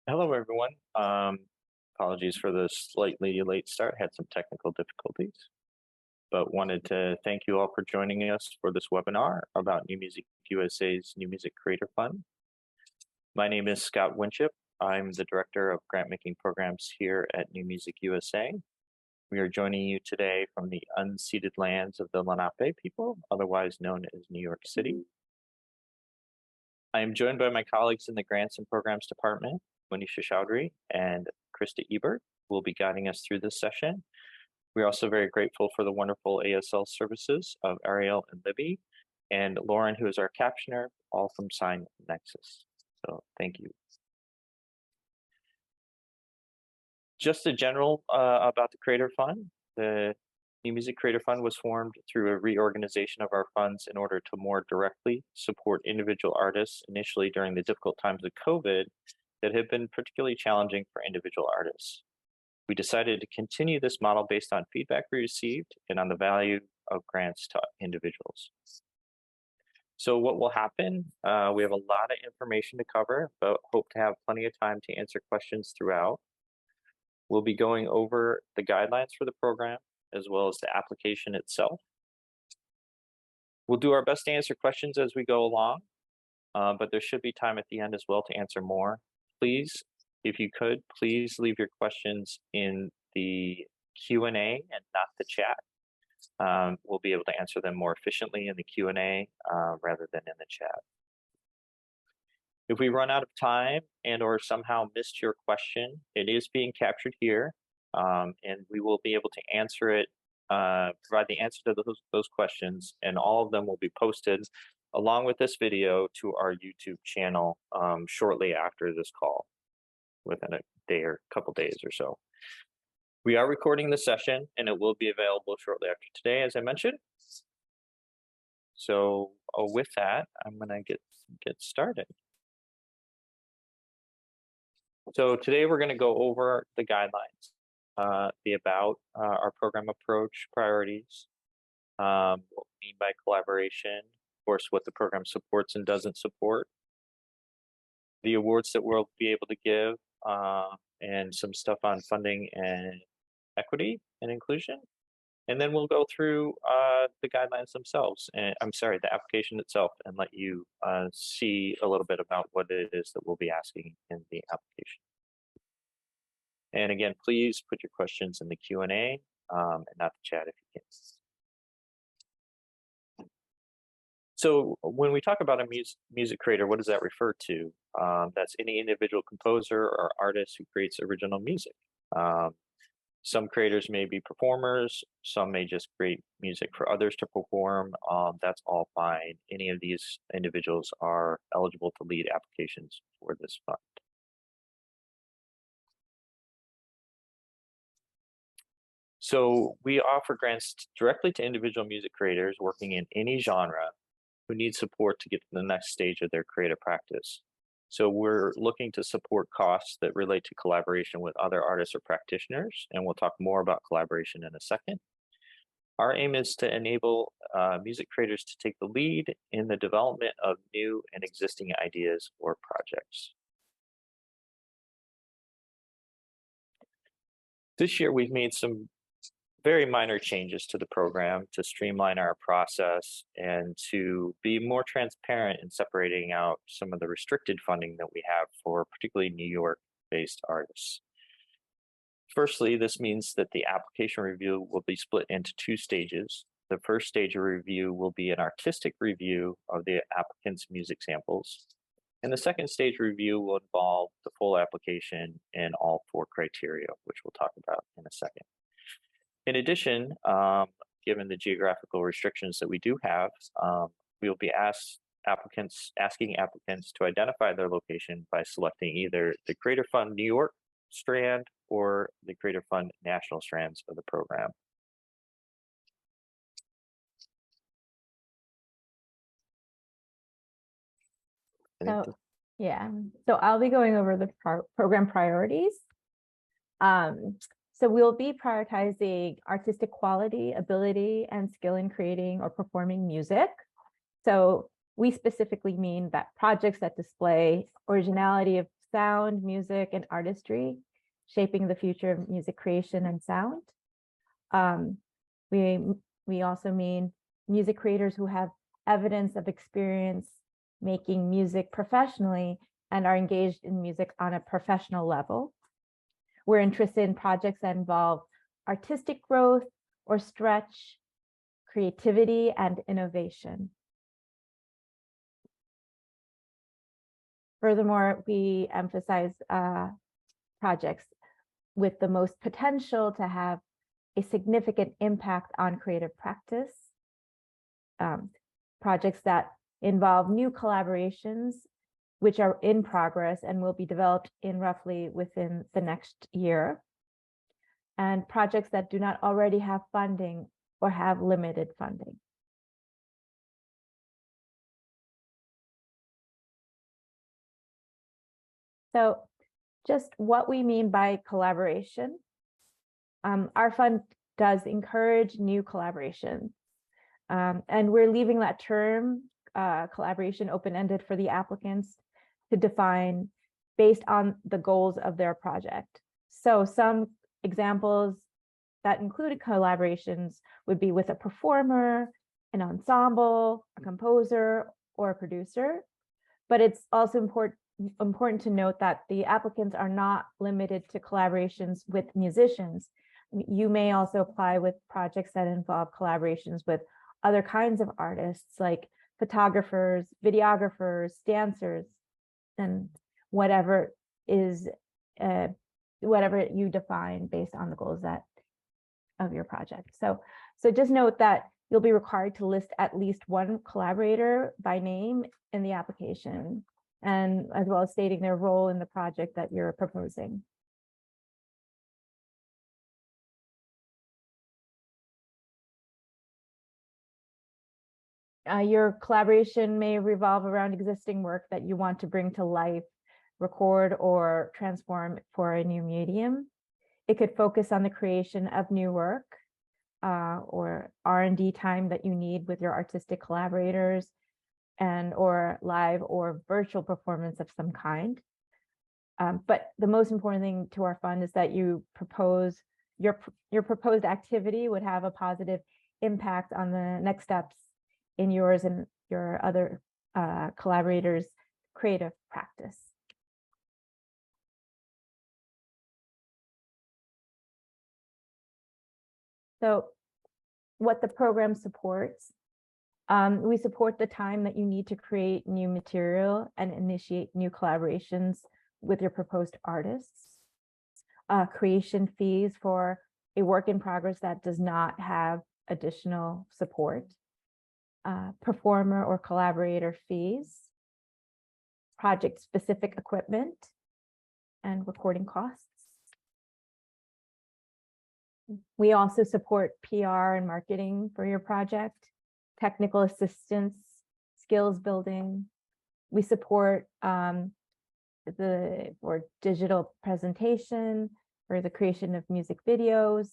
Hello, everyone. Apologies for the slightly late start. Had some technical difficulties, but wanted to thank you all for joining us for this webinar about New Music USA's New Music Creator Fund. My name is Scott Winship. I'm the Director of Grant Making Programs here at New Music USA. We are joining you today from the unceded lands of the Lenape people, otherwise known as New York City. I am joined by my colleagues in the Grants and Programs Department, Monisha Chowdhury and Krista Ebert, who will be guiding us through this session. We're also very grateful for the wonderful ASL services of Ariel and Libby, and Lauren, who is our captioner, all from Sign Nexus. So thank you. Just a general about the Creator Fund. The New Music Creator Fund was formed through a reorganization of our funds in order to more directly support individual artists initially during the difficult times of COVID that have been particularly challenging for individual artists. We decided to continue this model based on feedback we received and on the value of grants to individuals. So what will happen? We have a lot of information to cover, but hope to have plenty of time to answer questions throughout. We'll be going over the guidelines for the program, as well as the application itself. We'll do our best to answer questions as we go along, but there should be time at the end as well to answer more. Please, if you could, please leave your questions in the Q&A and not the chat. We'll be able to answer them more efficiently in the Q&A rather than in the chat. If we run out of time and or somehow missed your question, it is being captured here, and we will be able to answer it, provide the answer to those questions, and all of them will be posted along with this video to our YouTube channel shortly after this call, within a day or a couple days or so. We are recording the session, and it will be available shortly after today, as I mentioned. So with that, I'm gonna get started. So today we're going to go over the guidelines, the about, our program approach, priorities, what we mean by collaboration, of course, what the program supports and doesn't support, the awards that we'll be able to give, and some stuff on funding and equity and inclusion. And then we'll go through the guidelines themselves, and I'm sorry, the application itself, and let you see a little bit about what it is that we'll be asking in the application. And again, please put your questions in the Q&A and not the chat if you can. So when we talk about a music creator, what does that refer to? That's any individual composer or artist who creates original music. Some creators may be performers, some may just create music for others to perform. That's all fine. Any of these individuals are eligible to lead applications for this fund. So we offer grants directly to individual music creators working in any genre who need support to get to the next stage of their creative practice. So we're looking to support costs that relate to collaboration with other artists or practitioners, and we'll talk more about collaboration in a second. Our aim is to enable music creators to take the lead in the development of new and existing ideas or projects. This year, we've made some very minor changes to the program to streamline our process and to be more transparent in separating out some of the restricted funding that we have for particularly New York-based artists. Firstly, this means that the application review will be split into two stages. The first stage of review will be an artistic review of the applicant's music samples. And the second stage review will involve the full application and all four criteria, which we'll talk about in a second. In addition, given the geographical restrictions that we do have, we'll be asking applicants to identify their location by selecting either the Creator Fund New York strand or the Creator Fund national strands of the program. So, yeah, so I'll be going over the program priorities. So we'll be prioritizing artistic quality, ability, and skill in creating or performing music. So we specifically mean that projects that display originality of sound, music, and artistry, shaping the future of music creation and sound. We also mean music creators who have evidence of experience making music professionally and are engaged in music on a professional level. We're interested in projects that involve artistic growth or stretch, creativity, and innovation. Furthermore, we emphasize projects with the most potential to have a significant impact on creative practice, projects that involve new collaborations, which are in progress and will be developed in roughly within the next year, and projects that do not already have funding or have limited funding. So just what we mean by collaboration. Our fund does encourage new collaboration, and we're leaving that term collaboration open-ended for the applicants to define based on the goals of their project. So some examples that included collaborations would be with a performer, an ensemble, a composer, or a producer. But it's also important to note that the applicants are not limited to collaborations with musicians. You may also apply with projects that involve collaborations with other kinds of artists like photographers, videographers, dancers, and whatever is whatever you define based on the goals of your project. So just note that you'll be required to list at least one collaborator by name in the application, and as well as stating their role in the project that you're proposing. Your collaboration may revolve around existing work that you want to bring to life, record, or transform for a new medium. It could focus on the creation of new work or R&D time that you need with your artistic collaborators, and or live or virtual performance of some kind. But the most important thing to our fund is that you propose your proposed activity would have a positive impact on the next steps in yours and your other collaborators' creative practice. So what the program supports, we support the time that you need to create new material and initiate new collaborations with your proposed artists. Creation fees for a work in progress that does not have additional support. Performer or collaborator fees, project-specific equipment, and recording costs. We also support PR and marketing for your project, technical assistance, skills building. We support for digital presentation, for the creation of music videos,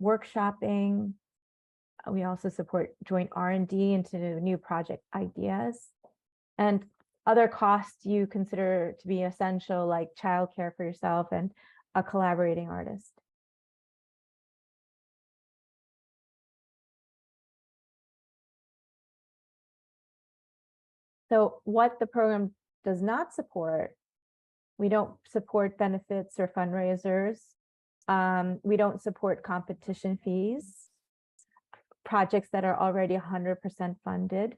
workshopping. We also support joint R&D into new project ideas, and other costs you consider to be essential, like childcare for yourself and a collaborating artist. So what the program does not support, we don't support benefits or fundraisers. We don't support competition fees, projects that are already 100% funded.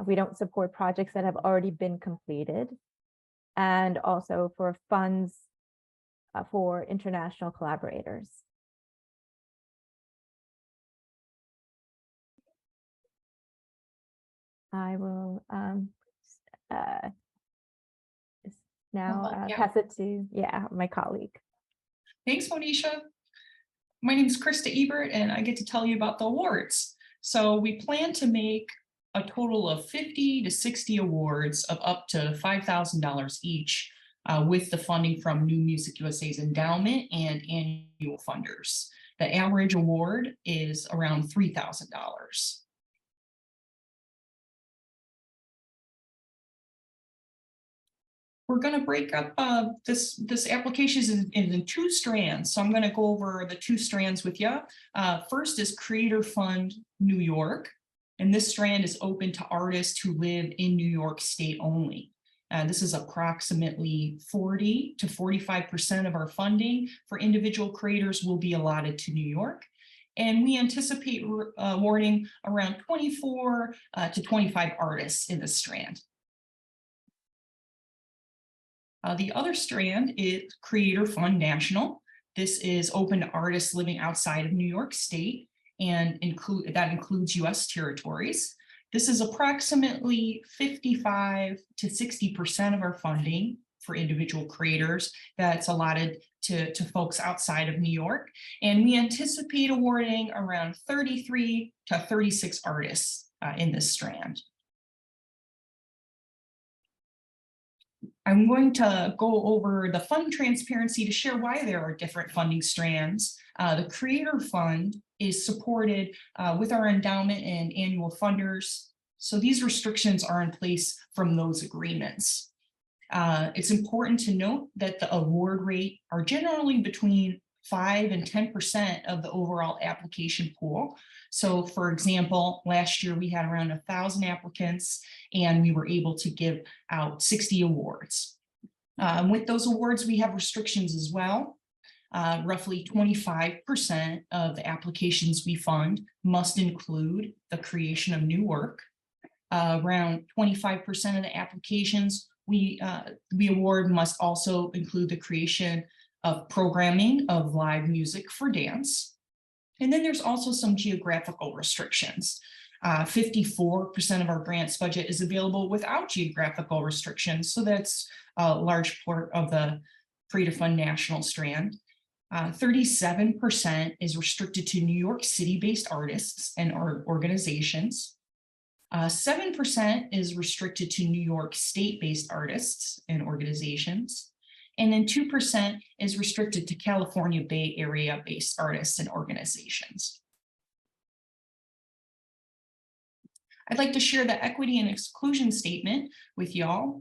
We don't support projects that have already been completed, and also for funds for international collaborators. I will now pass it to my colleague. Thanks, Monisha. My name is Krista Ebert, and I get to tell you about the awards. So we plan to make a total of 50 to 60 awards of up to $5,000 each, with the funding from New Music USA's endowment and annual funders. The average award is around $3,000. we're going to break up this application in two strands. So I'm going to go over the two strands with you. First is Creator Fund New York. And this strand is open to artists who live in New York State only. This is approximately 40 to 45% of our funding for individual creators will be allotted to New York. And we anticipate awarding around 24 to 25 artists in this strand. The other strand is Creator Fund National. This is open to artists living outside of New York State, and that includes US territories. This is approximately 55 to 60% of our funding for individual creators that's allotted to folks outside of New York. And we anticipate awarding around 33 to 36 artists in this strand. I'm going to go over the fund transparency to share why there are different funding strands. The Creator Fund is supported with our endowment and annual funders. So these restrictions are in place from those agreements. It's important to note that the award rate are generally between 5 and 10% of the overall application pool. So for example, last year we had around 1,000 applicants and we were able to give out 60 awards. With those awards, we have restrictions as well. Roughly 25% of the applications we fund must include the creation of new work. Around 25% of the applications we award must also include the creation of programming of live music for dance. And then there's also some geographical restrictions. 54% of our grants budget is available without geographical restrictions. So that's a large part of the Creator Fund National strand. 37% is restricted to New York City-based artists and organizations. 7% is restricted to New York State-based artists and organizations. And then 2% is restricted to California Bay Area-based artists and organizations. I'd like to share the equity and exclusion statement with y'all.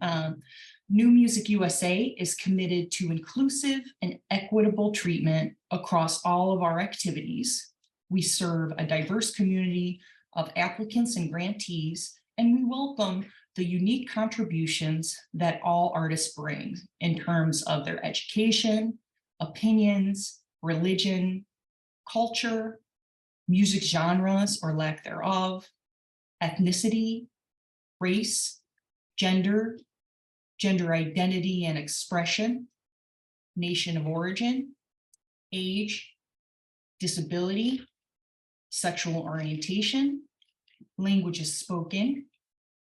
New Music USA is committed to inclusive and equitable treatment across all of our activities. We serve a diverse community of applicants and grantees, and we welcome the unique contributions that all artists bring in terms of their education, opinions, religion, culture, music genres or lack thereof, ethnicity, race, gender, gender identity and expression, nation of origin, age, disability, sexual orientation, languages spoken,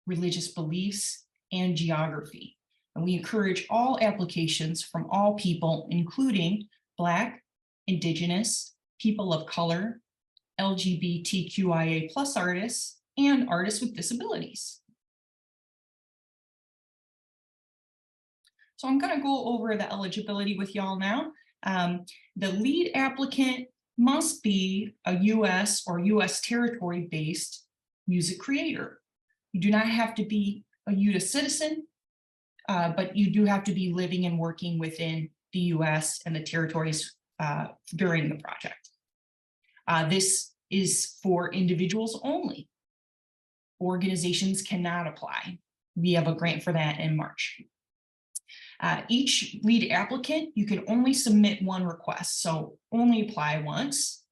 religious beliefs, and geography. And we encourage all applications from all people, including Black, Indigenous, people of color, LGBTQIA+ artists, and artists with disabilities. So I'm going to go over the eligibility with y'all now. The lead applicant must be a US or US territory-based music creator. You do not have to be a US citizen, but you do have to be living and working within the US and the territories during the project. This is for individuals only. Organizations cannot apply. We have a grant for that in March. Each lead applicant, you can only submit one request, so only apply once.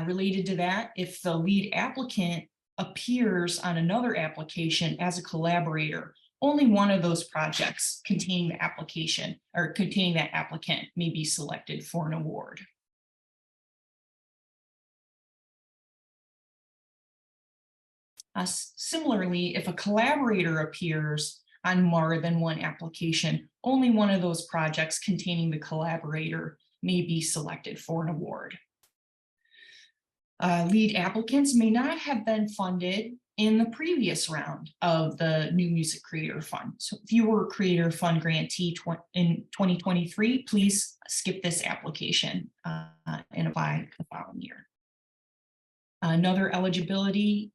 Related to that, if the lead applicant appears on another application as a collaborator, only one of those projects containing the application or containing that applicant may be selected for an award. Similarly, if a collaborator appears on more than one application, only one of those projects containing the collaborator may be selected for an award. Lead applicants may not have been funded in the previous round of the New Music Creator Fund. So if you were a Creator Fund grantee in 2023, please skip this application and apply the following year. Another eligibility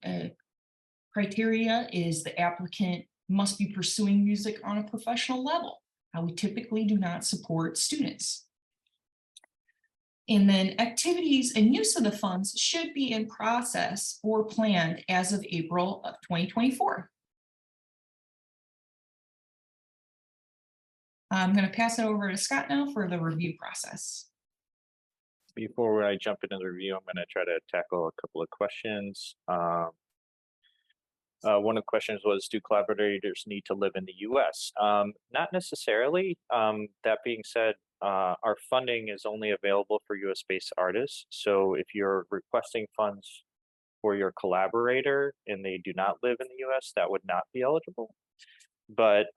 criteria is the applicant must be pursuing music on a professional level. We typically do not support students. And then activities and use of the funds should be in process or planned as of April of 2024. I'm going to pass it over to Scott now for the review process. Before I jump into the review, I'm going to try to tackle a couple of questions. One of the questions was, do collaborators need to live in the US? Not necessarily. That being said, our funding is only available for US-based artists. So if you're requesting funds for your collaborator and they do not live in the US, that would not be eligible. But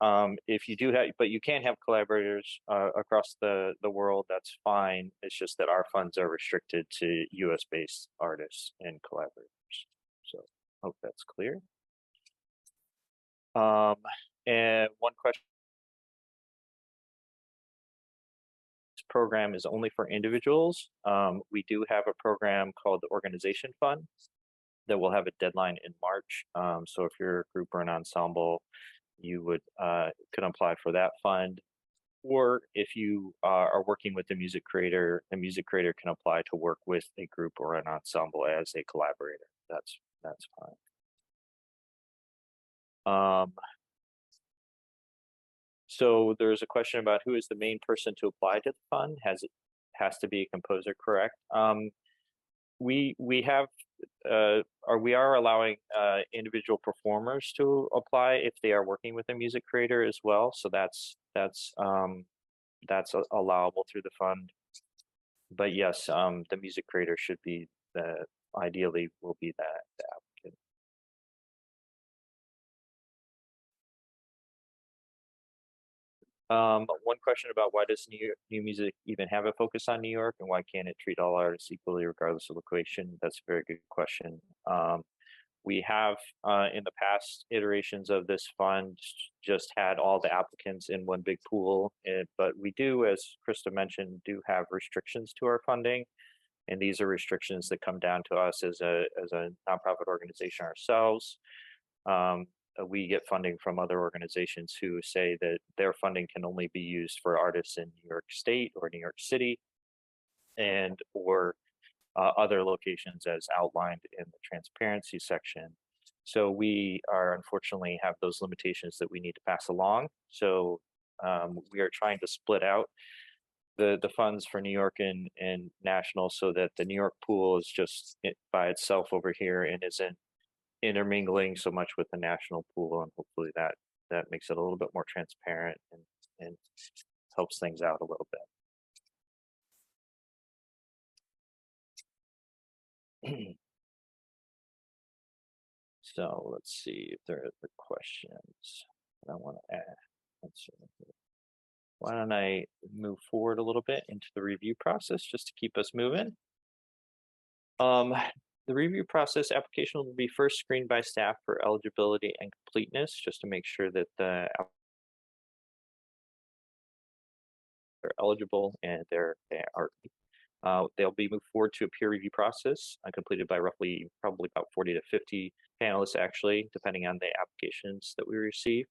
if you do have, but you can have collaborators across the world, that's fine. It's just that our funds are restricted to US-based artists and collaborators. So hope that's clear. And one question, this program is only for individuals. We do have a program called the Organization Fund that will have a deadline in March. So if you're a group or an ensemble, you would could apply for that fund. Or if you are working with a music creator, the music creator can apply to work with a group or an ensemble as a collaborator. That's fine. So there's a question about who is the main person to apply to the fund. Has to be a composer, correct? We have or we are allowing individual performers to apply if they are working with a music creator as well. So that's allowable through the fund. But yes, the music creator should be ideally will be the applicant. One question about why does new music even have a focus on New York, and why can't it treat all artists equally regardless of location? That's a very good question. We have in the past iterations of this fund just had all the applicants in one big pool, but we do, as Krista mentioned, do have restrictions to our funding, and these are restrictions that come down to us as a nonprofit organization ourselves. We get funding from other organizations who say that their funding can only be used for artists in New York State or New York City, and or other locations as outlined in the transparency section. So we are unfortunately have those limitations that we need to pass along. So we are trying to split out the funds for New York and national, so that the New York pool is just by itself over here and isn't intermingling so much with the national pool, and hopefully that makes it a little bit more transparent and helps things out a little bit. So let's see if there are other questions I want to answer. Why don't I move forward a little bit into the review process just to keep us moving. The review process application will be first screened by staff for eligibility and completeness, just to make sure that they're eligible and they'll be moved forward to a peer review process completed by probably about 40 to 50 panelists, actually, depending on the applications that we receive,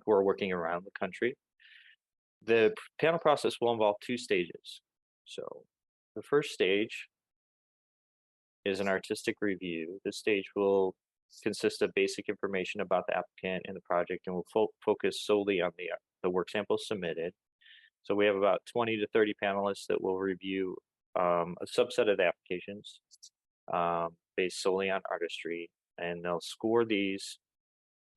who are working around the country. The panel process will involve 2 stages. So the first stage is an artistic review. This stage will consist of basic information about the applicant and the project, and will focus solely on the work samples submitted. So we have about 20 to 30 panelists that will review a subset of the applications based solely on artistry, and they'll score these,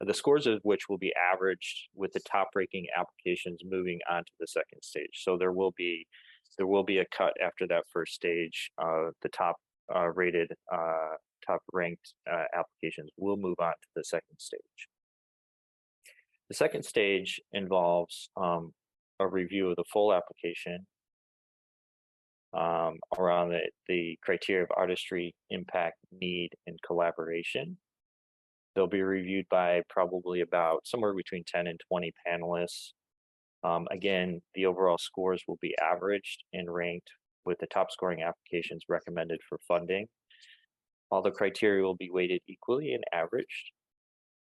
the scores of which will be averaged with the top ranking applications moving on to the second stage. So there will be a cut after that first stage. The top rated, top ranked applications will move on to the second stage. The second stage involves a review of the full application around the criteria of artistry, impact, need, and collaboration. They'll be reviewed by probably about somewhere between 10 and 20 panelists. Again, the overall scores will be averaged and ranked with the top scoring applications recommended for funding. All the criteria will be weighted equally and averaged.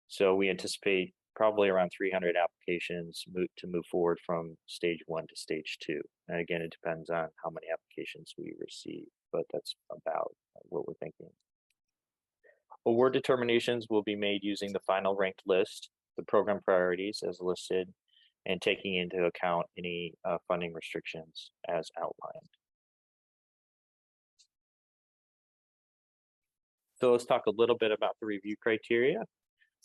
So we anticipate probably around 300 applications to move forward from stage 1 to stage 2. And again, it depends on how many applications we receive, but that's about what we're thinking. Award determinations will be made using the final ranked list, the program priorities as listed, and taking into account any funding restrictions as outlined. So let's talk a little bit about the review criteria.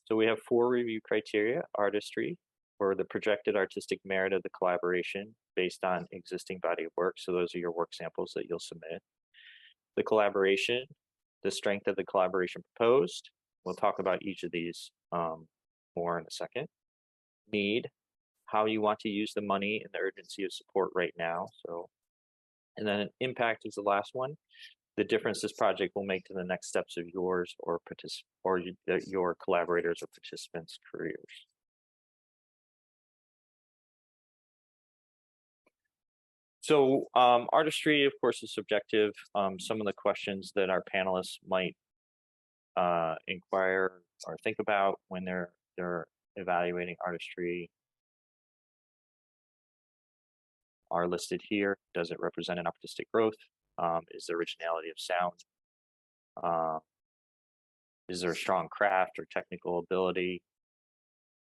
So we have 4 review criteria: artistry, or the projected artistic merit of the collaboration based on existing body of work. So those are your work samples that you'll submit. The collaboration, the strength of the collaboration proposed. We'll talk about each of these more in a second. Need, how you want to use the money and the urgency of support right now. So, and then impact is the last one. The difference this project will make to the next steps of yours or your collaborators or participants' careers. So artistry, of course, is subjective. Some of the questions that our panelists might inquire or think about when they're evaluating artistry are listed here. Does it represent an artistic growth? Is there originality of sound? Is there a strong craft or technical ability?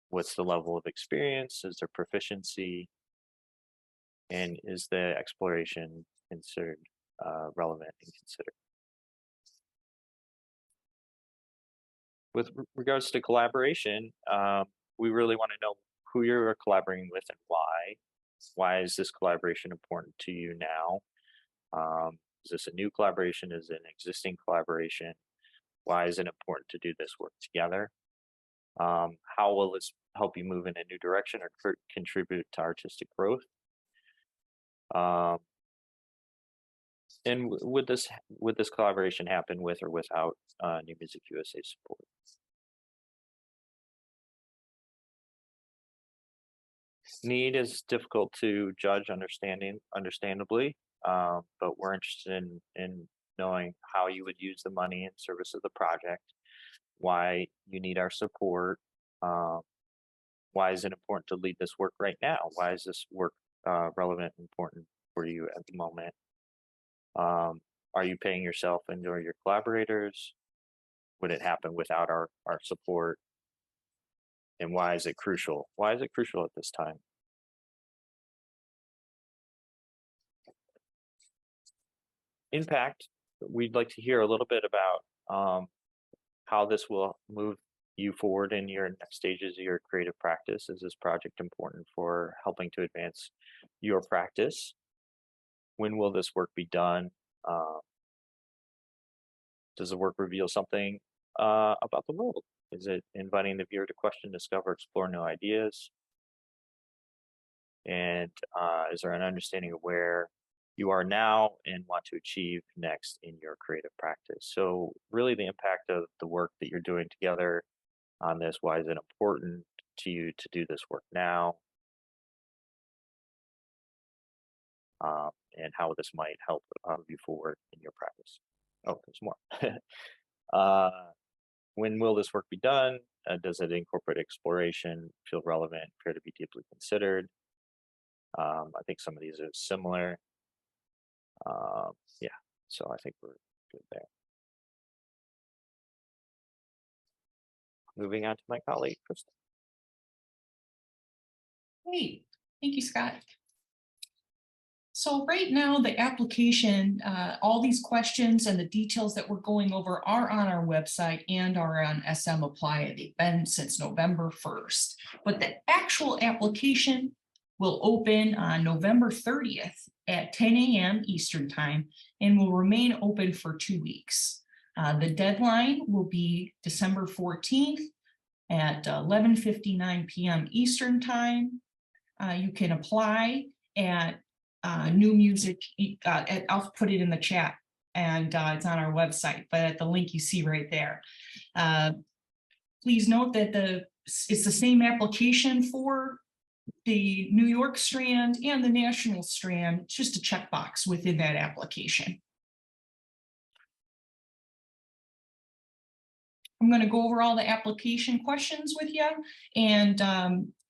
What's the level of experience? Is there proficiency? And is the exploration considered relevant and considered? With regards to collaboration, we really want to know who you're collaborating with and why. Why is this collaboration important to you now? Is this a new collaboration? Is it an existing collaboration? Why is it important to do this work together? How will this help you move in a new direction or contribute to artistic growth? And would this collaboration happen with or without New Music USA support? Need is difficult to judge, understandably, but we're interested in knowing how you would use the money in service of the project, why you need our support, why is it important to lead this work right now? Why is this work relevant and important for you at the moment? Are you paying yourself and or your collaborators? Would it happen without our support? And why is it crucial? Why is it crucial at this time? Impact, we'd like to hear a little bit about how this will move you forward in your next stages of your creative practice. Is this project important for helping to advance your practice? When will this work be done? Does the work reveal something about the world? Is it inviting the viewer to question, discover, explore new ideas? And is there an understanding of where you are now and want to achieve next in your creative practice? So really the impact of the work that you're doing together on this, why is it important to you to do this work now? And how this might help move you forward in your practice. Oh, there's more. When will this work be done? Does it incorporate exploration, feel relevant, appear to be deeply considered? I think some of these are similar. Yeah, so I think we're good there. Moving on to my colleague, Krista. Great, thank you, Scott. So right now, the application, all these questions and the details that we're going over are on our website and are on SM Apply. They've been since November 1st, but the actual application will open on November 30th at 10 a.m. Eastern Time and will remain open for 2 weeks. The deadline will be December 14th at 11:59 p.m. Eastern Time. You can apply at New Music, I'll put it in the chat, and it's on our website, but at the link you see right there. Please note that it's the same application for the New York strand and the national strand. It's just a checkbox within that application. I'm going to go over all the application questions with you. And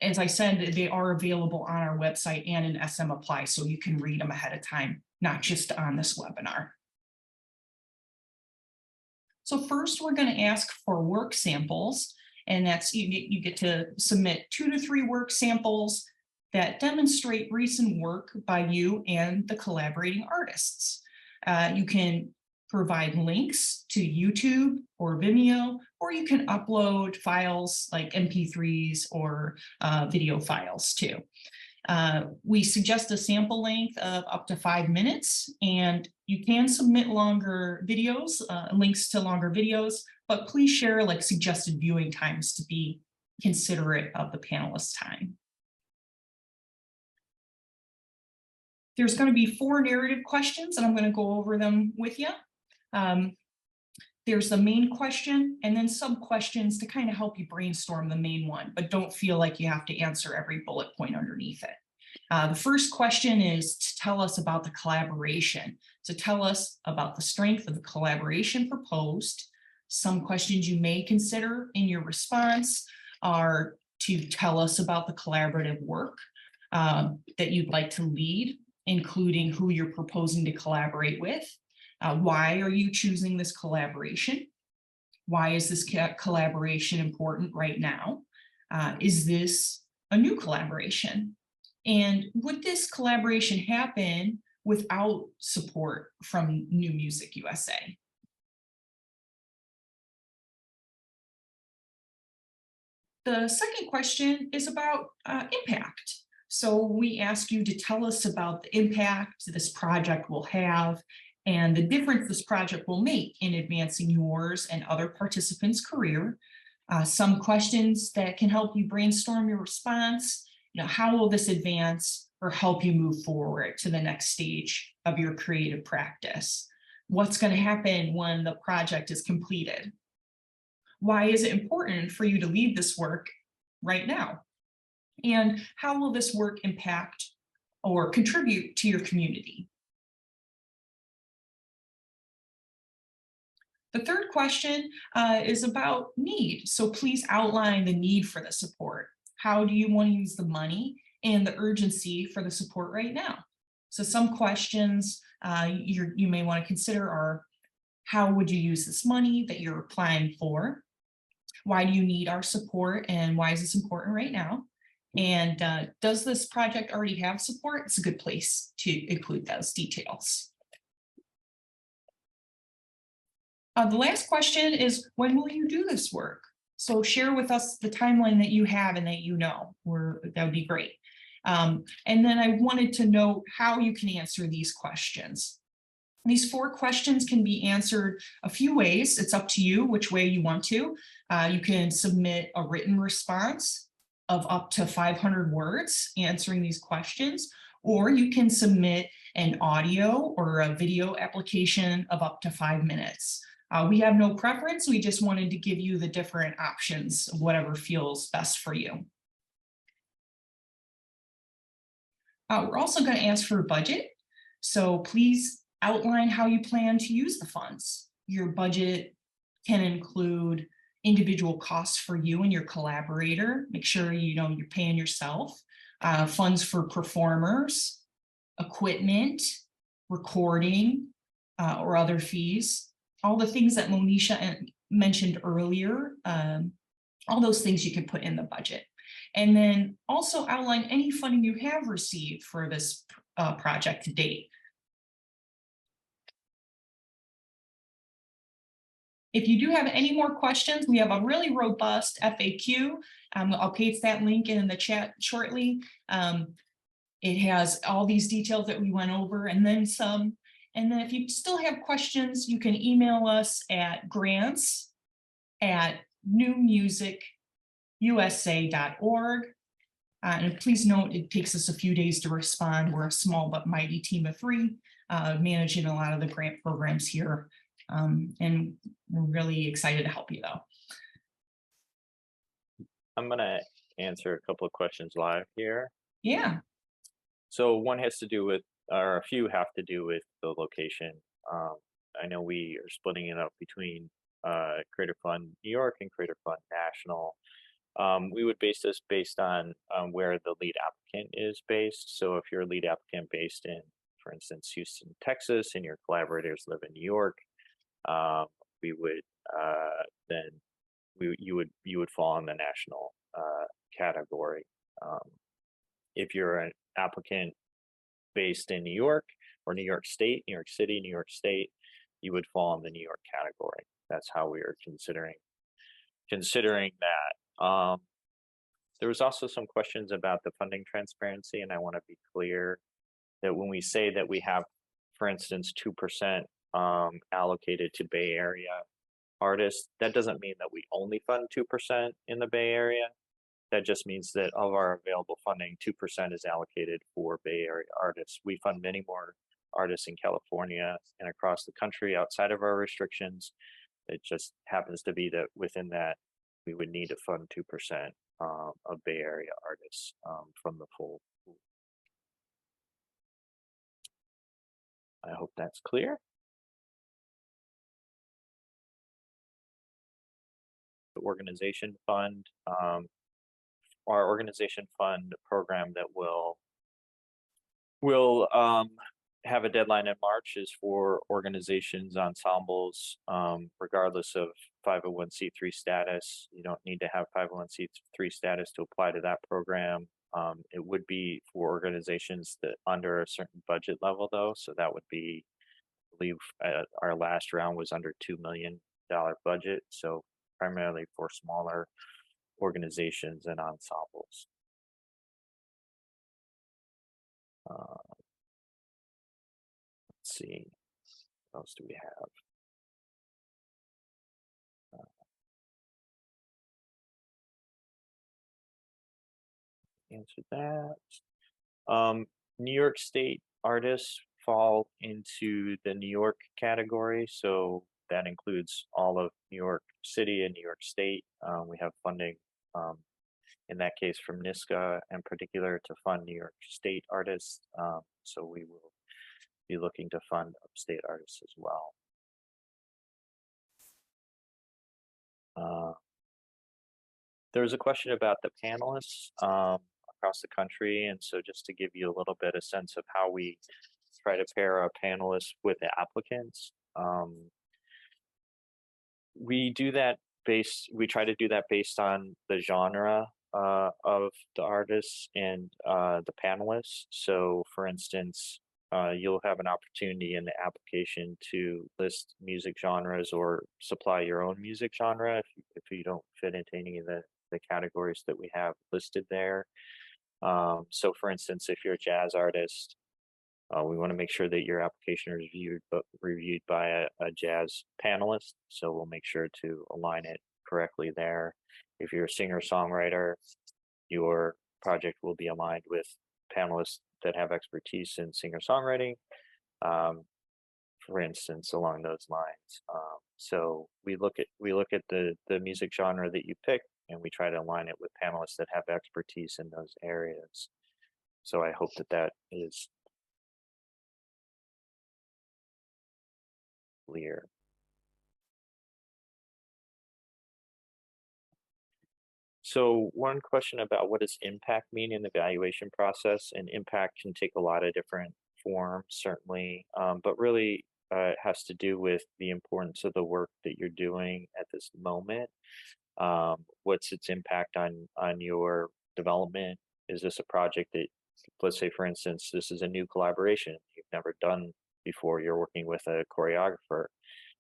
as I said, they are available on our website and in SM Apply, so you can read them ahead of time, not just on this webinar. So first, we're going to ask for work samples, and that's you get to submit 2 to 3 work samples that demonstrate recent work by you and the collaborating artists. You can provide links to YouTube or Vimeo, or you can upload files like MP3s or video files too. We suggest a sample length of up to 5 minutes, and you can submit longer videos, links to longer videos, but please share like suggested viewing times to be considerate of the panelists' time. There's going to be 4 narrative questions, and I'm going to go over them with you. There's the main question and then sub questions to kind of help you brainstorm the main one, but don't feel like you have to answer every bullet point underneath it. The first question is to tell us about the collaboration. So tell us about the strength of the collaboration proposed. Some questions you may consider in your response are to tell us about the collaborative work that you'd like to lead, including who you're proposing to collaborate with. Why are you choosing this collaboration? Why is this collaboration important right now? Is this a new collaboration? And would this collaboration happen without support from New Music USA? The second question is about impact. So we ask you to tell us about the impact this project will have and the difference this project will make in advancing yours and other participants' career. Some questions that can help you brainstorm your response. How will this advance or help you move forward to the next stage of your creative practice? What's going to happen when the project is completed? Why is it important for you to lead this work right now? And how will this work impact or contribute to your community? The third question is about need. So please outline the need for the support. How do you want to use the money and the urgency for the support right now? So some questions you may want to consider are, how would you use this money that you're applying for? Why do you need our support, and why is this important right now? And does this project already have support? It's a good place to include those details. The last question is, when will you do this work? So share with us the timeline that you have and that you know, that would be great. And then I wanted to know how you can answer these questions. These 4 questions can be answered a few ways. It's up to you which way you want to. You can submit a written response of up to 500 words answering these questions, or you can submit an audio or a video application of up to 5 minutes. We have no preference. We just wanted to give you the different options, whatever feels best for you. We're also going to ask for a budget. So please outline how you plan to use the funds. Your budget can include individual costs for you and your collaborator. Make sure you're paying yourself. Funds for performers, equipment, recording, or other fees. All the things that Monisha mentioned earlier, all those things you can put in the budget. And then also outline any funding you have received for this project to date. If you do have any more questions, we have a really robust FAQ. I'll paste that link in the chat shortly. It has all these details that we went over and then some. And then if you still have questions, you can email us at grants@newmusicusa.org. And please note, it takes us a few days to respond. We're a small but mighty team of 3, managing a lot of the grant programs here. And we're really excited to help you, though. I'm going to answer a couple of questions live here. Yeah. So one has to do with, or a few have to do with the location. I know we are splitting it up between Creator Fund New York and Creator Fund National. We would base this based on where the lead applicant is based. So if you're a lead applicant based in, for instance, Houston, Texas, and your collaborators live in New York, we would then you would fall in the national category. If you're an applicant based in New York or New York State, New York City, New York State, you would fall in the New York category. That's how we are considering that. There was also some questions about the funding transparency, and I want to be clear that when we say that we have, for instance, 2% allocated to Bay Area artists, that doesn't mean that we only fund 2% in the Bay Area. That just means that of our available funding, 2% is allocated for Bay Area artists. We fund many more artists in California and across the country outside of our restrictions. It just happens to be that within that, we would need to fund 2% of Bay Area artists from the full pool. I hope that's clear. The organization fund, our organization fund program that will have a deadline in March is for organizations, ensembles, regardless of 501c3 status. You don't need to have 501c3 status to apply to that program. It would be for organizations that under a certain budget level though. So that would be, I believe our last round was under $2 million budget. So primarily for smaller organizations and ensembles. Let's see, what else do we have? Answer that. New York State artists fall into the New York category, so that includes all of New York City and New York State. We have funding in that case from NISCA in particular to fund New York State artists. So we will be looking to fund upstate artists as well. There was a question about the panelists across the country, and so just to give you a little bit of sense of how we try to pair our panelists with the applicants. We try to do that based on the genre of the artists and the panelists. So for instance, you'll have an opportunity in the application to list music genres or supply your own music genre if you don't fit into any of the categories that we have listed there. So for instance, if you're a jazz artist, we want to make sure that your application is reviewed by a jazz panelist. So we'll make sure to align it correctly there. If you're a singer-songwriter, your project will be aligned with panelists that have expertise in singer-songwriting, for instance, along those lines. So we look at the music genre that you pick, and we try to align it with panelists that have expertise in those areas. So I hope that is clear. So one question about what does impact mean in the evaluation process, and impact can take a lot of different forms, certainly, but really it has to do with the importance of the work that you're doing at this moment. What's its impact on your development? Is this a project that, let's say for instance, this is a new collaboration you've never done before, you're working with a choreographer,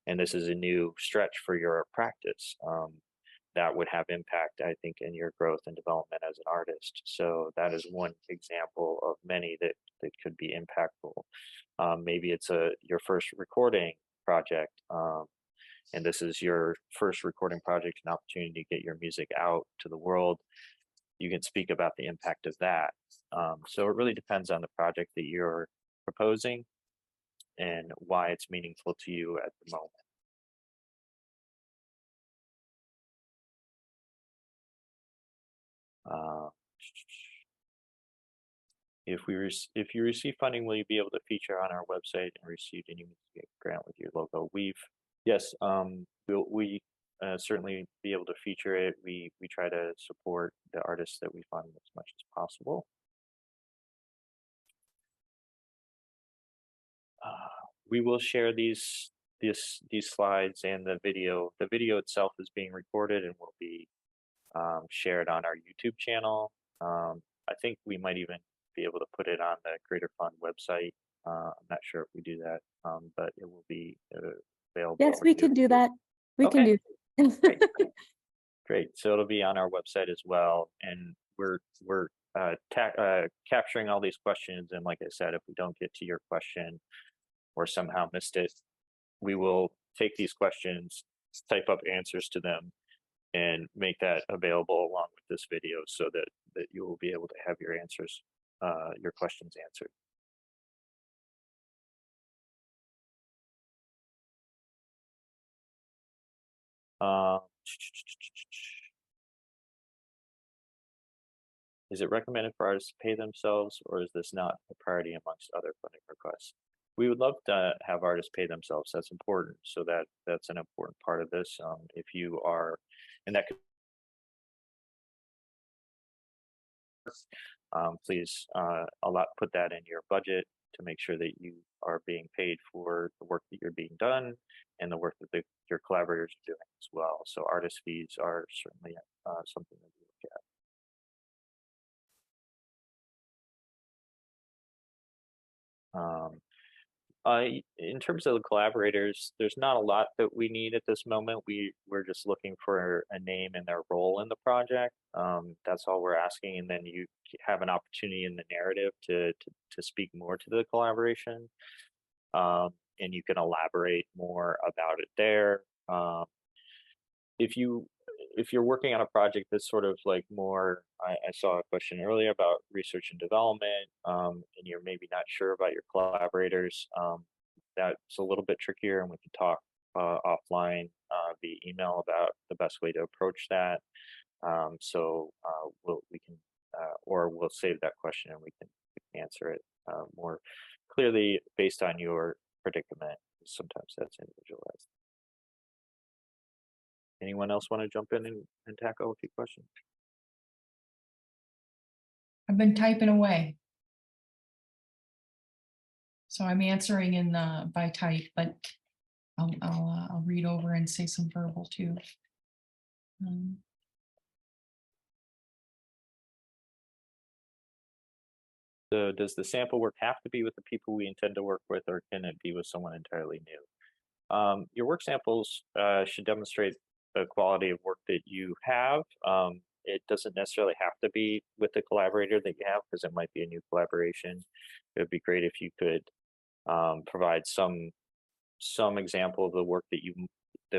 and this is a new stretch for your practice. That would have impact, I think, in your growth and development as an artist. So that is one example of many that could be impactful. Maybe it's your first recording project, and this is your first recording project, an opportunity to get your music out to the world. You can speak about the impact of that. So it really depends on the project that you're proposing and why it's meaningful to you at the moment. If you receive funding, will you be able to feature on our website and receive any music grant with your logo? Yes, we certainly be able to feature it. We try to support the artists that we fund as much as possible. We will share these slides and the video. The video itself is being recorded and will be shared on our YouTube channel. I think we might even be able to put it on the Creator Fund website. I'm not sure if we do that, but it will be available. Yes, over we can do YouTube. that. We can Okay. do. Great. Great. So it'll be on our website as well, and we're capturing all these questions. And like I said, if we don't get to your question or somehow missed it, we will take these questions, type up answers to them, and make that available along with this video, so that you will be able to have your answers, your questions answered. Is it recommended for artists to pay themselves, or is this not a priority amongst other funding requests? We would love to have artists pay themselves. That's important. So that's an important part of this. If you are, and that could, please put that in your budget to make sure that you are being paid for the work that you're being done and the work that your collaborators are doing as well. So artist fees are certainly something that we look at. In terms of the collaborators, there's not a lot that we need at this moment. We're just looking for a name and their role in the project. That's all we're asking, and then you have an opportunity in the narrative to speak more to the collaboration, and you can elaborate more about it there. If you're working on a project that's sort of like more, I saw a question earlier about research and development, and you're maybe not sure about your collaborators, that's a little bit trickier, and we can talk offline via email about the best way to approach that. We'll save that question and we can answer it more clearly based on your predicament. Sometimes that's individualized. Anyone else want to jump in and tackle a few questions? I've been typing away. So I'm answering in by type, but I'll read over and say some verbal too. So does the sample work have to be with the people we intend to work with, or can it be with someone entirely new? Your work samples should demonstrate the quality of work that you have. It doesn't necessarily have to be with the collaborator that you have, because it might be a new collaboration. It would be great if you could provide some example of the work that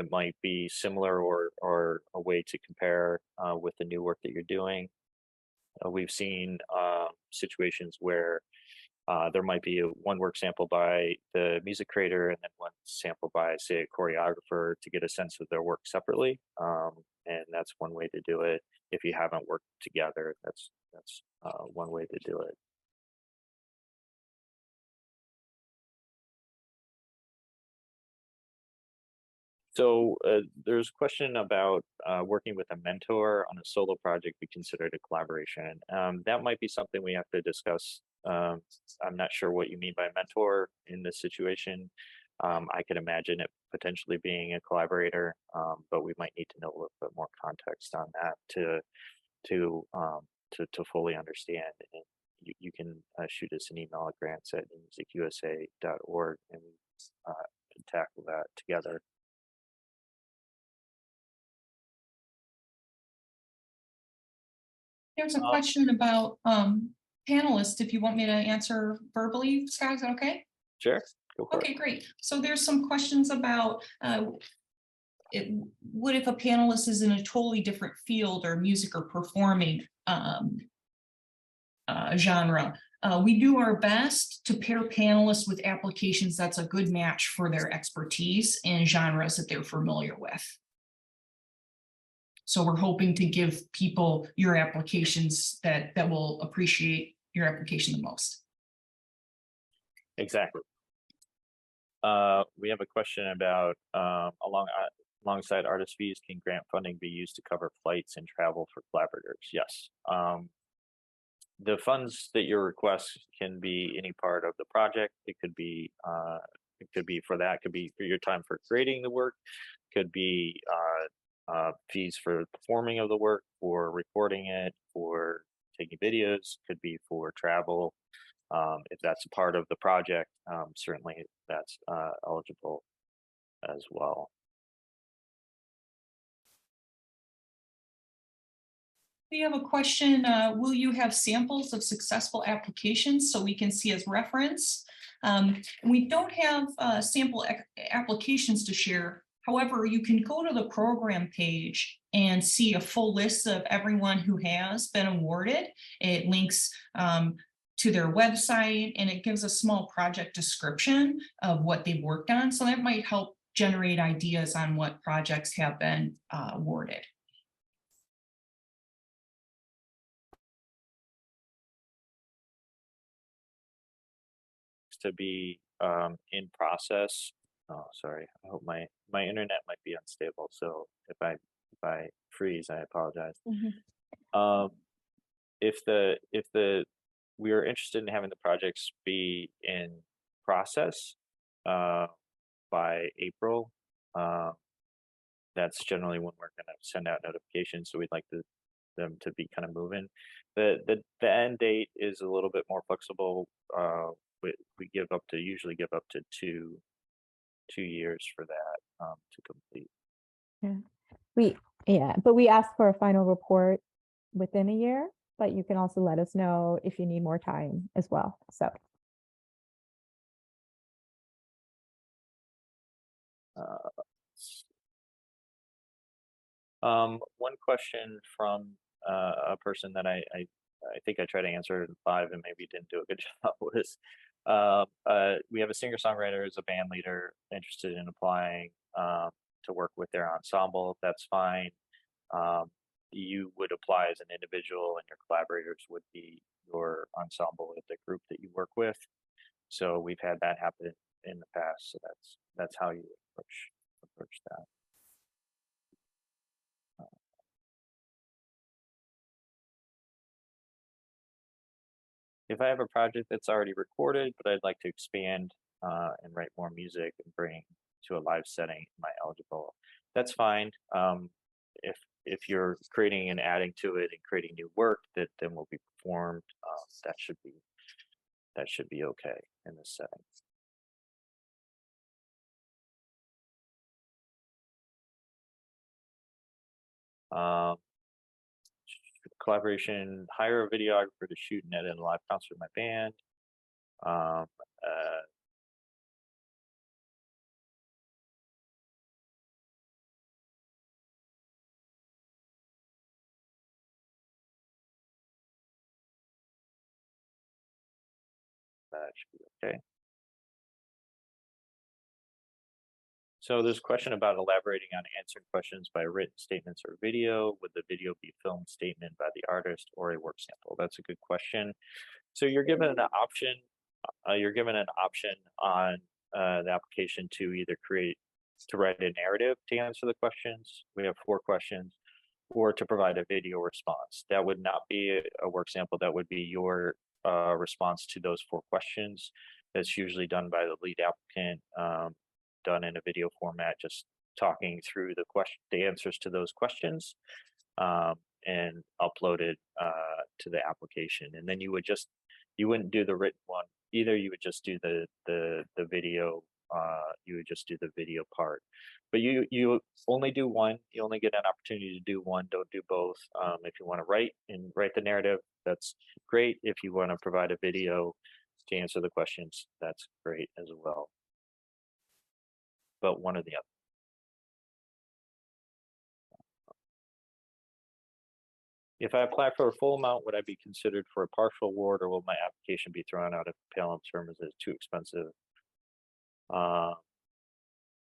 might be similar, or a way to compare with the new work that you're doing. We've seen situations where there might be one work sample by the music creator and then one sample by, say, a choreographer, to get a sense of their work separately. And that's one way to do it. If you haven't worked together, that's one way to do it. So there's a question about working with a mentor on a solo project be considered a collaboration. That might be something we have to discuss. I'm not sure what you mean by mentor in this situation. I could imagine it potentially being a collaborator, but we might need to know a little bit more context on that to fully understand. And you can shoot us an email at grants@musicusa.org, and we can tackle that together. There's a question about panelists, if you want me to answer verbally, Scott, is that okay? Sure, go for it. Okay, great. So there's some questions about what if a panelist is in a totally different field or music or performing genre? We do our best to pair panelists with applications that's a good match for their expertise and genres that they're familiar with. So we're hoping to give people your applications that will appreciate your application the most. Exactly. We have a question about alongside artist fees, can grant funding be used to cover flights and travel for collaborators? Yes. The funds that you request can be any part of the project. It could be for that, could be for your time for creating the work, could be fees for performing of the work, for recording it, for taking videos, could be for travel. If that's a part of the project, certainly that's eligible as well. We have a question. Will you have samples of successful applications so we can see as reference? We don't have sample applications to share. However, you can go to the program page and see a full list of everyone who has been awarded. It links to their website, and it gives a small project description of what they've worked on. So that might help generate ideas on what projects have been awarded. To be in process. Oh, sorry. I hope my internet might be unstable. So if I freeze, I apologize. If we are interested in having the projects be in process by April, that's generally when we're going to send out notifications. So we'd like them to be kind of moving. The end date is a little bit more flexible. We usually give up to two years for that to complete. But we ask for a final report within a year, but you can also let us know if you need more time as well. So one question from a person that I think I tried to answer in 5 and maybe didn't do a good job was we have a singer-songwriter as a band leader interested in applying to work with their ensemble. That's fine. You would apply as an individual, and your collaborators would be your ensemble of the group that you work with. So we've had that happen in the past. So that's how you approach that. If I have a project that's already recorded, but I'd like to expand and write more music and bring to a live setting, am I eligible? That's fine. If you're creating and adding to it and creating new work that then will be performed, that should be okay in this setting. Collaboration, hire a videographer to shoot and edit a live concert with my band. That should be okay. So there's a question about elaborating on answering questions by written statements or video. Would the video be filmed statement by the artist or a work sample? That's a good question. So you're given an option. On the application to either write a narrative to answer the questions. We have 4 questions, or to provide a video response. That would not be a work sample. That would be your response to those 4 questions. That's usually done by the lead applicant, done in a video format, just talking through the answers to those questions, and uploaded to the application. And then you wouldn't do the written one either. You would just do the video. You would just do the video part. But you only do one. You only get an opportunity to do one. Don't do both. If you want to write the narrative, that's great. If you want to provide a video to answer the questions, that's great as well. But one or the other. If I apply for a full amount, would I be considered for a partial award, or will my application be thrown out if PLM terms is too expensive?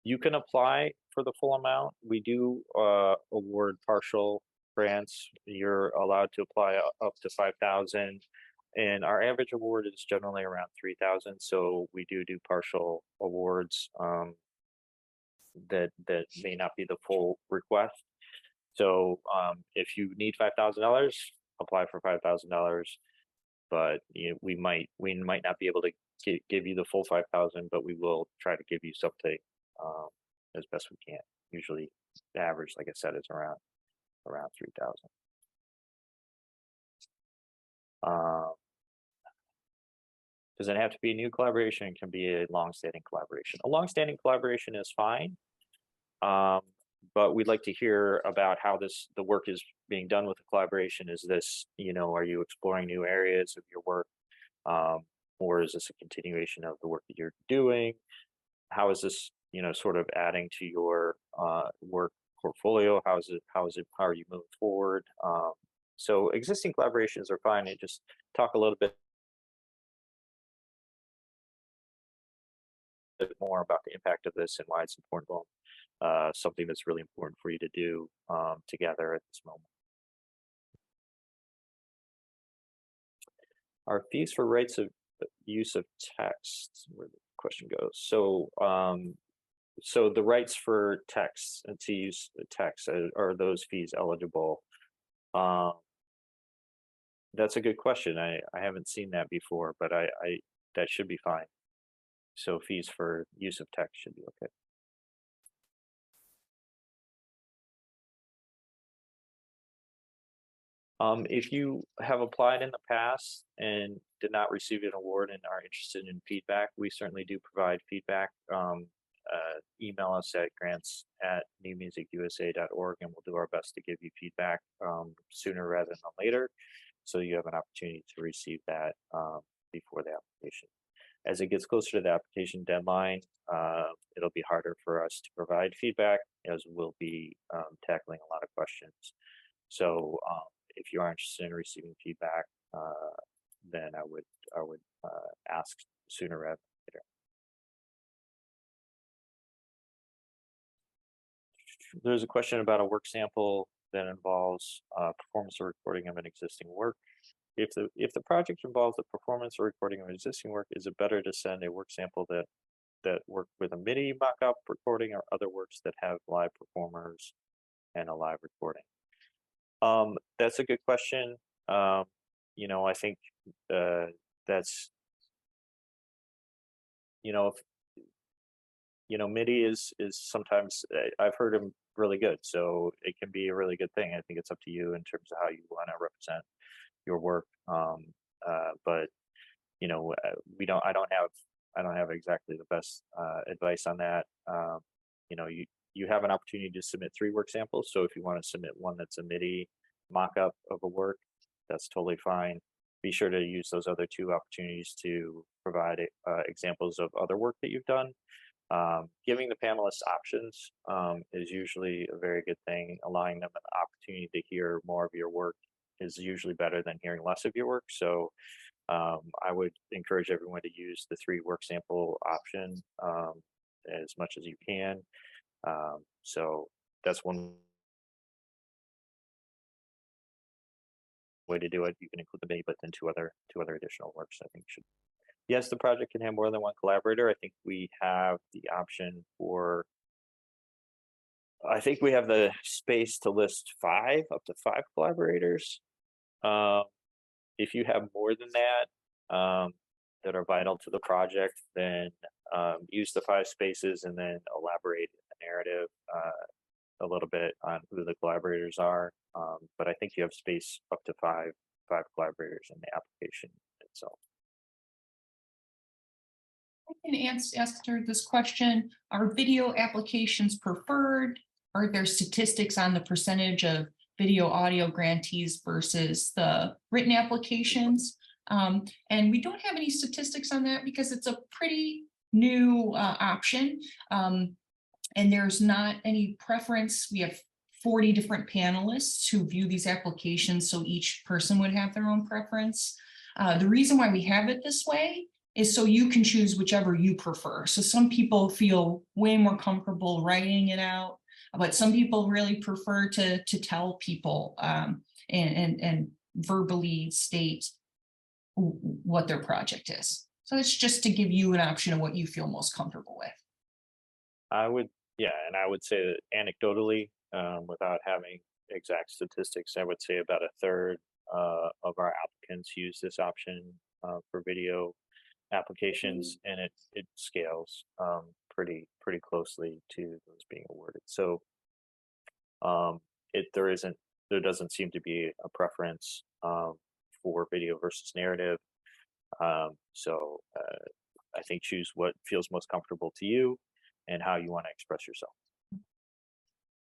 You can apply for the full amount. We do award partial grants. You're allowed to apply up to 5,000, and our average award is generally around 3,000. So we do partial awards. that may not be the full request. So if you need $5,000, apply for $5,000. But we might not be able to give you the full 5,000, but we will try to give you something as best we can. Usually, the average, like I said, is around 3,000. Does it have to be a new collaboration? It can be a long-standing collaboration. A long-standing collaboration is fine, but we'd like to hear about how the work is being done with the collaboration. Is this, are you exploring new areas of your work, or is this a continuation of the work that you're doing? How is this, sort of adding to your work portfolio? How are you moving forward? So existing collaborations are fine, and just talk a little bit more about the impact of this and why it's important. Something that's really important for you to do together at this moment. Our fees for rights of use of text, where the question goes. So, so the rights for text and to use the text, are those fees eligible? That's a good question. I haven't seen that before, but that should be fine. So fees for use of text should be okay. If you have applied in the past and did not receive an award and are interested in feedback, we certainly do provide feedback. Email us at grants@newmusicusa.org, and we'll do our best to give you feedback sooner rather than later, so you have an opportunity to receive that before the application. As it gets closer to the application deadline, it'll be harder for us to provide feedback, as we'll be tackling a lot of questions. So if you are interested in receiving feedback, then I would ask sooner rather than later. There's a question about a work sample that involves performance or recording of an existing work. If the project involves the performance or recording of an existing work, is it better to send a work sample that work with a MIDI mock-up recording, or other works that have live performers and a live recording? That's a good question. I think that's, MIDI is sometimes, I've heard them really good, so it can be a really good thing. I think it's up to you in terms of how you want to represent your work. But I don't have exactly the best advice on that. You have an opportunity to submit 3 work samples. So if you want to submit one that's a MIDI mock-up of a work, that's totally fine. Be sure to use those other 2 opportunities to provide examples of other work that you've done. Giving the panelists options is usually a very good thing. Allowing them an opportunity to hear more of your work is usually better than hearing less of your work. So I would encourage everyone to use the 3 work sample option as much as you can. So that's one way to do it. You can include the MIDI, but then two other additional works, I think, should. Yes, the project can have more than one collaborator. I think we have the option for, I think we have the space to list up to 5 collaborators. If you have more than that, that are vital to the project, then use the 5 spaces and then elaborate the narrative a little bit on who the collaborators are. But I think you have space up to 5 collaborators in the application itself. I can answer this question. Are video applications preferred? Are there statistics on the percentage of video audio grantees versus the written applications? And we don't have any statistics on that because it's a pretty new option. And there's not any preference. We have 40 different panelists who view these applications, so each person would have their own preference. The reason why we have it this way is so you can choose whichever you prefer. So some people feel way more comfortable writing it out, but some people really prefer to tell people and verbally state what their project is. So it's just to give you an option of what you feel most comfortable with. I would Yeah, and I would say that anecdotally, without having exact statistics, I would say about a third of our applicants use this option for video applications, and it scales pretty closely to those being awarded. So it there doesn't seem to be a preference for video versus narrative. I think choose what feels most comfortable to you and how you want to express yourself.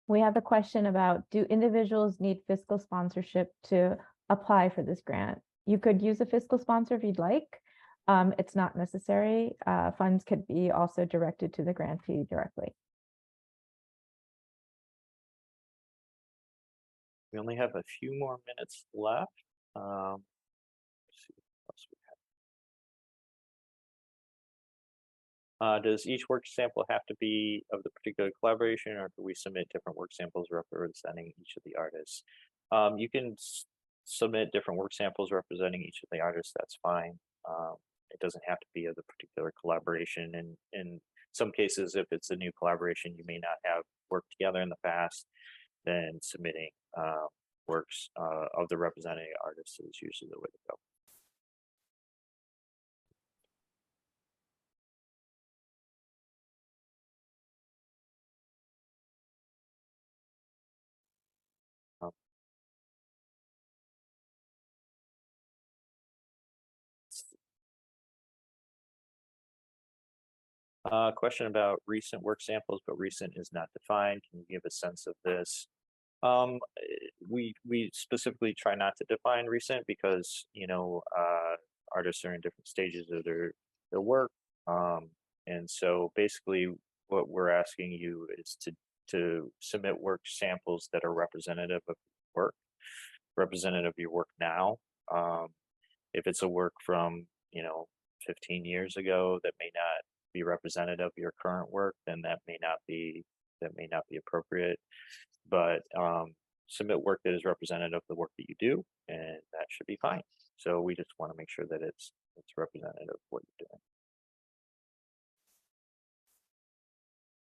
We have a question about, do individuals need fiscal sponsorship to apply for this grant? You could use a fiscal sponsor if you'd like. It's not necessary. Funds could be also directed to the grantee directly. We only have a few more minutes left. Let's see what else we have. Does each work sample have to be of the particular collaboration, or do we submit different work samples representing each of the artists? You can submit different work samples representing each of the artists. That's fine. It doesn't have to be of the particular collaboration. And in some cases, if it's a new collaboration, you may not have worked together in the past, then submitting works of the representing artists is usually the way to go. Question about recent work samples, but recent is not defined. Can you give a sense of this? We specifically try not to define recent because artists are in different stages of their work, and so basically what we're asking you is to submit work samples that are representative of work, representative of your work now. If it's a work from 15 years ago that may not be representative of your current work, then that may not be appropriate. But submit work that is representative of the work that you do, and that should be fine. So we just want to make sure that it's representative of what you're doing.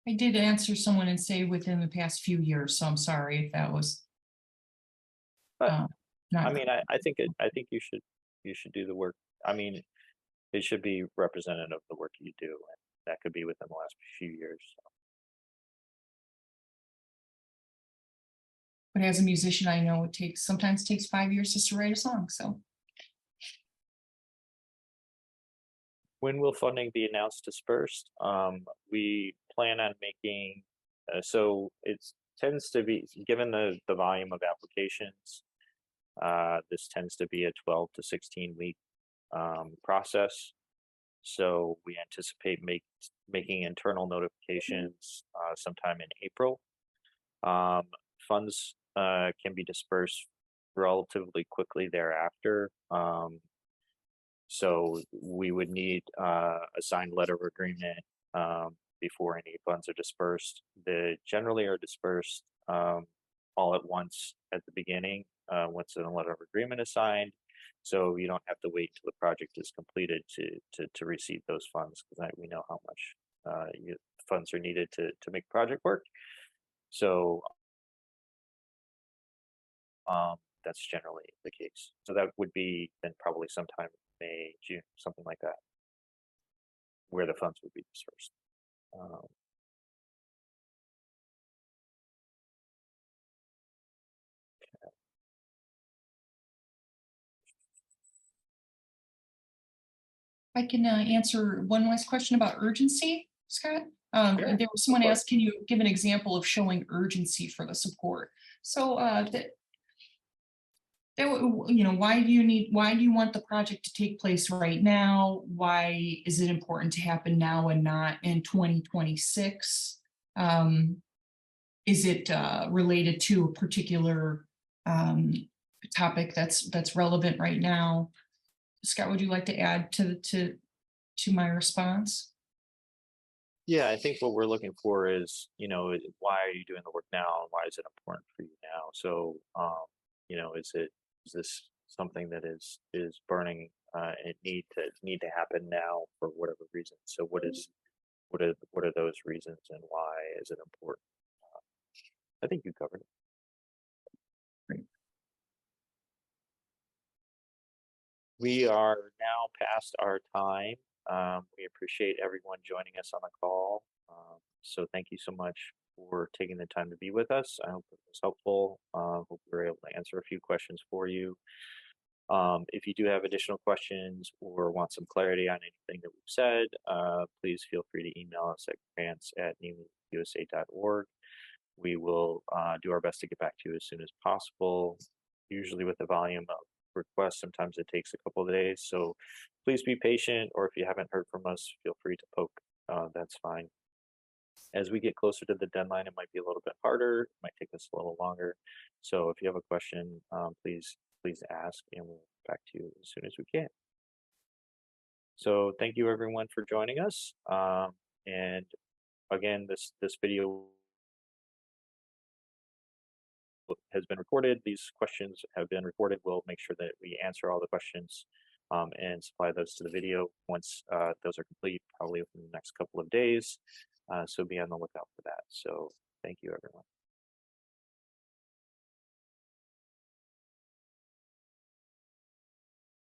I did answer someone and say within the past few years, so I'm sorry if that was. But not. I mean, I think you should do the work. I mean, it should be representative of the work you do, and that could be within the last few years. So. But as a musician, I know it sometimes takes 5 years just to write a song. So when will funding be announced dispersed? We plan on making so it tends to be, given the volume of applications, this tends to be a 12 to 16 week process. So we anticipate making internal notifications sometime in April. Funds can be dispersed relatively quickly thereafter. So we would need a signed letter of agreement before any funds are dispersed. They generally are dispersed all at once at the beginning once a letter of agreement is signed. So you don't have to wait till the project is completed to receive those funds, because we know how much funds are needed to make the project work. So that's generally the case. So that would be then probably sometime May, June, something like that, where the funds would be dispersed. I can answer one last question about urgency, Scott. Sure, there was someone asked, can you give an example of showing urgency for the support? So why do you want the project to take place right now? Why is it important to happen now and not in 2026? Is it related to a particular topic that's relevant right now? Scott, would you like to add to my response? Yeah, I think what we're looking for is, why are you doing the work now, and why is it important for you now? So, is this something that is burning and need to happen now for whatever reason? So, what is what are those reasons and why is it important? I think you covered it. Great. We are now past our time. We appreciate everyone joining us on the call. So thank you so much for taking the time to be with us. I hope it was helpful. Hope we were able to answer a few questions for you. If you do have additional questions or want some clarity on anything that we've said, please feel free to email us at grants@newmusicusa.org. We will do our best to get back to you as soon as possible. Usually with the volume of requests, sometimes it takes a couple of days. So please be patient, or if you haven't heard from us, feel free to poke. That's fine. As we get closer to the deadline, it might be a little bit harder. It might take us a little longer. So if you have a question, please ask, and we'll get back to you as soon as we can. So thank you everyone for joining us. And again, this video has been recorded. These questions have been recorded. We'll make sure that we answer all the questions and supply those to the video once those are complete, probably within the next couple of days. So be on the lookout for that. So thank you, everyone.